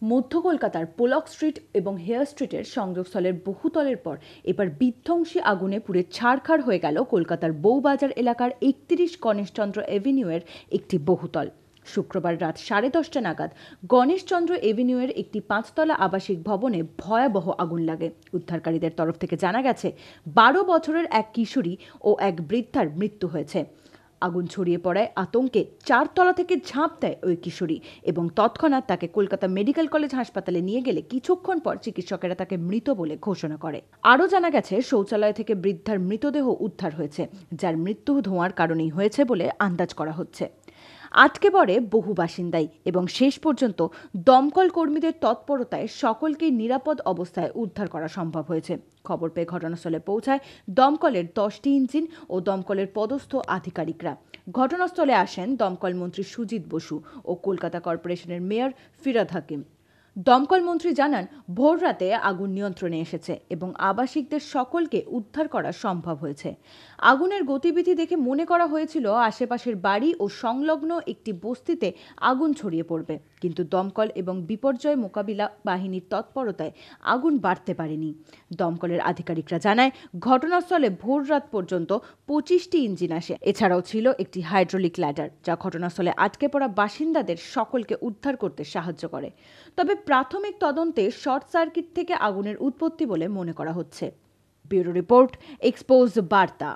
মধ্য কলকাতার Polak street এবং হেয়ার স্ট্রিটের সংযোগস্থলের বহুতলের পর এবার বিধ্বংসী আগুনে পুড়ে ছারখার হয়ে গেল কলকাতার বউবাজার এলাকার ৩১ গণেশচন্দ্র এভিনিউয়ের একটি বহুতল। শুক্রবার রাত 10:30 নাগাদ গণেশচন্দ্র এভিনিউয়ের একটি 5তলা আবাসিক ভবনে ভয়াবহ আগুন লাগে। উদ্ধারকারীদের তরফ থেকে জানা গেছে 12 বছরের এক কিশোরী ও এক বৃদ্ধার মৃত্যু হয়েছে। আগুন ছড়িয়ে পড়ায় আতঙ্কে 4তলা থেকে ঝাঁপ দেয় ওই কিশোরী এবং তৎক্ষণাৎ তাকে কলকাতা মেডিকেল কলেজ হাসপাতালে নিয়ে গেলে কিছুক্ষণ পর চিকিৎসকেরা তাকে মৃত বলে ঘোষণা করে। আরও জানা গেছে শৌচালয় থেকে বৃদ্ধার মৃতদেহ উদ্ধার হয়েছে, যার মৃত্যু ধোঁয়ার কারণেই হয়েছে বলে আন্দাজ করা হচ্ছে। আটকে পড়ে বহু বাসিন্দাই এবং শেষ পর্যন্ত দমকল কর্মীদের তৎপরতায় সকলকেই নিরাপদ অবস্থায় উদ্ধার করা সম্ভব হয়েছে। খবর পেয়ে ঘটনাস্থলে পৌঁছায় দমকলের 10টি ইঞ্জিন ও দমকলের পদস্থ আধিকারিকরা। ঘটনাস্থলে আসেন দমকল মন্ত্রী সুজিত বসু ও কলকাতা কর্পোরেশনের মেয়র ফিরহাদ হাকিম। দমকল মন্ত্রী জানান, ভোর রাতে আগুন নিয়ন্ত্রণে এসেছে এবং আবাসিকদের সকলকে উদ্ধার করা সম্ভব হয়েছে। আগুনের গতিবিধি দেখে মনে করা হয়েছিল আশেপাশের বাড়ি ও সংলগ্ন একটি বস্তিতে আগুন ছড়িয়ে পড়বে, কিন্তু দমকল এবং বিপর্যয় মোকাবিলা বাহিনীর তৎপরতায় আগুন বাড়তে পারেনি। দমকলের আধিকারিকরা জানায়, ঘটনাস্থলে ভোর রাত পর্যন্ত 25টি ইঞ্জিন আসে। এছাড়াও ছিল একটি হাইড্রোলিক ল্যাডার, যা ঘটনাস্থলে আটকে পড়া বাসিন্দাদের সকলকে উদ্ধার করতে সাহায্য করে। তবে প্রাথমিক তদন্তে শর্ট সার্কিট থেকে আগুনের উৎপত্তি বলে মনে করা হচ্ছে। ব্যুরো রিপোর্ট, এক্সপোজ বার্তা।